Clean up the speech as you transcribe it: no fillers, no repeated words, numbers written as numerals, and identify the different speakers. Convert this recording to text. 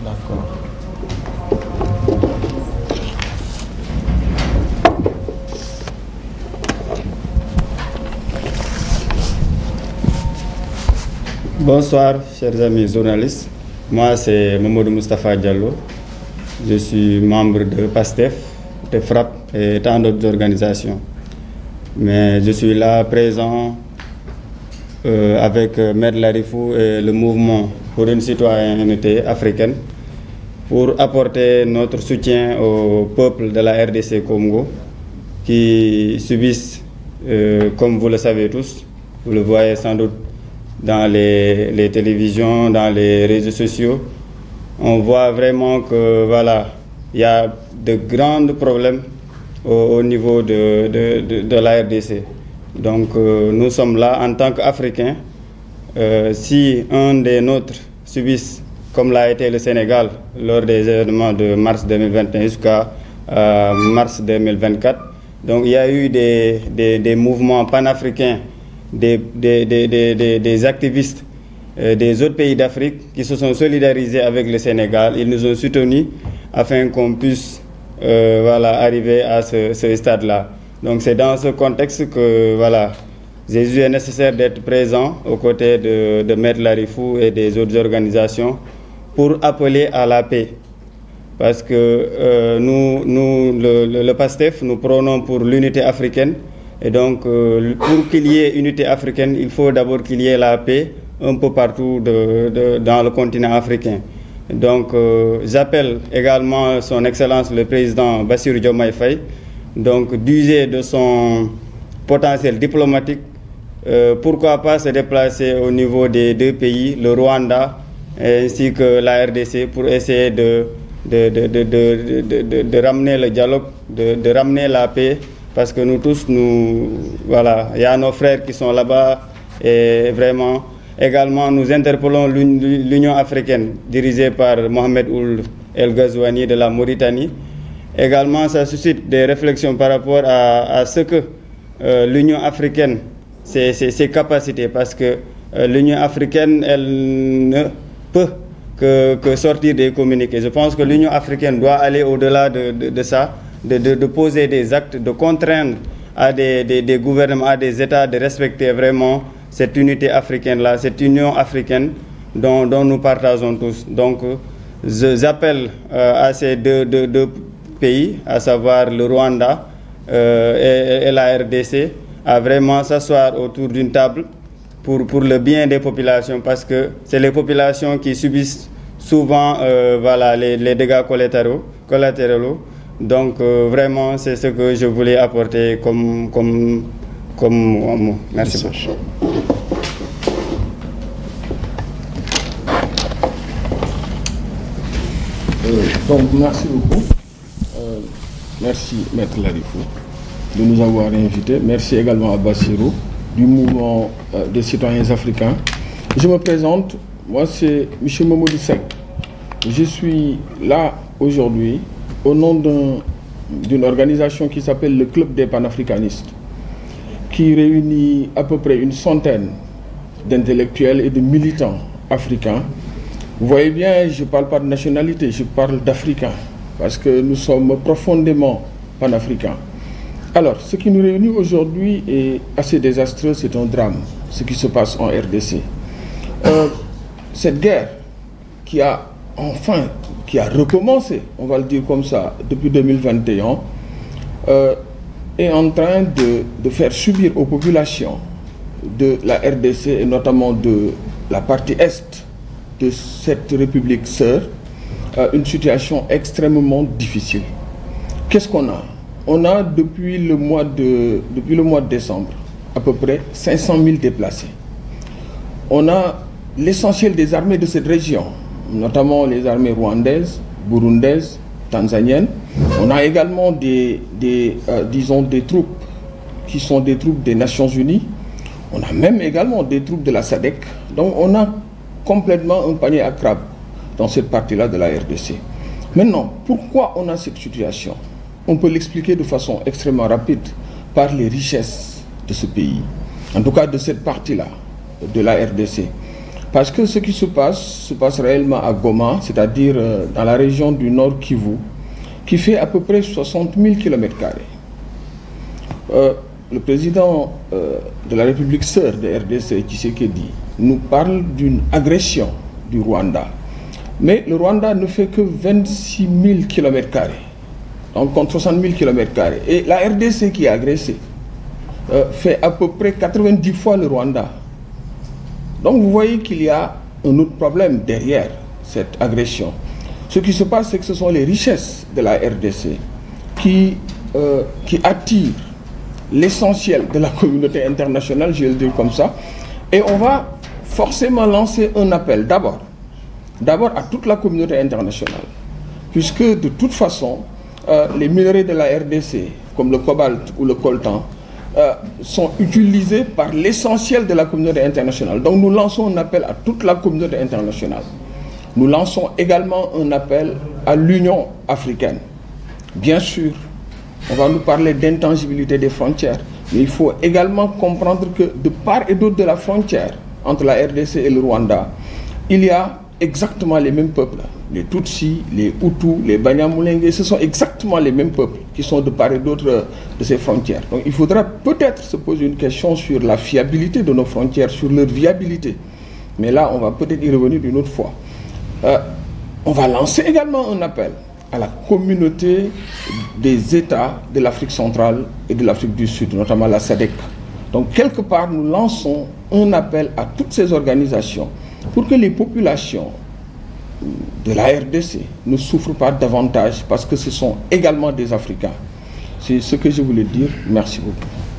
Speaker 1: D'accord.
Speaker 2: Bonsoir, chers amis journalistes. Moi, c'est Mamadou Moustapha Diallo. Je suis membre de PASTEF, de FRAPP et tant d'autres organisations. Mais je suis là présent avec Maître Larifou et le mouvement pour une citoyenneté africaine pour apporter notre soutien au peuple de la RDC Congo qui subissent, comme vous le savez tous, vous le voyez sans doute dans les télévisions, dans les réseaux sociaux, on voit vraiment que voilà, il y a de grands problèmes au niveau de la RDC. Donc nous sommes là en tant qu'Africains. Si un des nôtres subisse, comme l'a été le Sénégal lors des événements de mars 2021 jusqu'à mars 2024, donc il y a eu des mouvements panafricains, des activistes des autres pays d'Afrique qui se sont solidarisés avec le Sénégal. Ils nous ont soutenus afin qu'on puisse voilà, arriver à ce stade-là. Donc c'est dans ce contexte que voilà, j'ai jugé nécessaire d'être présent aux côtés de Maître Larifou et des autres organisations pour appeler à la paix. Parce que le PASTEF, nous prônons pour l'unité africaine. Et donc, pour qu'il y ait unité africaine, il faut d'abord qu'il y ait la paix un peu partout dans le continent africain. Donc, j'appelle également son Excellence le Président Bassirou Diomaye Faye, donc d'user de son potentiel diplomatique. Pourquoi pas se déplacer au niveau des deux pays, le Rwanda ainsi que la RDC, pour essayer de ramener le dialogue, de ramener la paix. Parce que nous tous, voilà, il y a nos frères qui sont là-bas et vraiment, également, nous interpellons l'Union africaine dirigée par Mohamed Ould El Ghazouani de la Mauritanie. Également, ça suscite des réflexions par rapport à ce que l'Union africaine, ses capacités, parce que l'Union africaine, elle ne peut que sortir des communiqués. Je pense que l'Union africaine doit aller au-delà de ça. De poser des actes, de contraindre à des gouvernements, à des États de respecter vraiment cette unité africaine-là, cette union africaine dont nous partageons tous. Donc, j'appelle à ces deux pays, à savoir le Rwanda et la RDC, à vraiment s'asseoir autour d'une table pour le bien des populations, parce que c'est les populations qui subissent souvent voilà, les dégâts collatéraux. Donc vraiment, c'est ce que je voulais apporter comme mot. Merci beaucoup.
Speaker 3: Donc merci beaucoup. Merci Maître Larifou de nous avoir invités. Merci également à Bassirou du mouvement des citoyens africains. Je me présente, moi c'est M. Mamadou Seck. Je suis là aujourd'hui au nom d'une organisation qui s'appelle le Club des panafricanistes, qui réunit à peu près une centaine d'intellectuels et de militants africains. Vous voyez bien, je ne parle pas de nationalité, je parle d'Africains, parce que nous sommes profondément panafricains. Alors, ce qui nous réunit aujourd'hui est assez désastreux, c'est un drame, ce qui se passe en RDC. Cette guerre qui a recommencé, on va le dire comme ça, depuis 2021, est en train de faire subir aux populations de la RDC et notamment de la partie est de cette république sœur une situation extrêmement difficile. Qu'est-ce qu'on a? On a depuis le mois de décembre à peu près 500 000 déplacés. On a l'essentiel des armées de cette région, notamment les armées rwandaises, burundaises, tanzaniennes. On a également disons des troupes qui sont des troupes des Nations Unies. On a même également des troupes de la SADC. Donc on a complètement un panier à crabes dans cette partie-là de la RDC. Maintenant, pourquoi on a cette situation? On peut l'expliquer de façon extrêmement rapide par les richesses de ce pays, en tout cas de cette partie-là de la RDC. Parce que ce qui se passe réellement à Goma, c'est-à-dire dans la région du Nord Kivu, qui fait à peu près 60 000 km². Le président de la République sœur de RDC, Tshisekedi, nous parle d'une agression du Rwanda. Mais le Rwanda ne fait que 26 000 km², donc contre 60 000 km². Et la RDC qui est agressée fait à peu près 90 fois le Rwanda. Donc vous voyez qu'il y a un autre problème derrière cette agression. Ce qui se passe, c'est que ce sont les richesses de la RDC qui attirent l'essentiel de la communauté internationale, je vais le dire comme ça. Et on va forcément lancer un appel d'abord à toute la communauté internationale. Puisque de toute façon, les minerais de la RDC, comme le cobalt ou le coltan, sont utilisés par l'essentiel de la communauté internationale. Donc nous lançons un appel à toute la communauté internationale. Nous lançons également un appel à l'Union africaine. Bien sûr, on va nous parler d'intangibilité des frontières, mais il faut également comprendre que de part et d'autre de la frontière entre la RDC et le Rwanda, il y a exactement les mêmes peuples. Les Tutsis, les Hutus, les Banyamulenge, ce sont exactement les mêmes peuples qui sont de part et d'autre de ces frontières. Donc il faudra peut-être se poser une question sur la fiabilité de nos frontières, sur leur viabilité. Mais là, on va peut-être y revenir une autre fois. On va lancer également un appel à la communauté des États de l'Afrique centrale et de l'Afrique du Sud, notamment la SADC. Donc quelque part, nous lançons un appel à toutes ces organisations pour que les populations de la RDC ne souffrent pas davantage parce que ce sont également des Africains. C'est ce que je voulais dire. Merci beaucoup.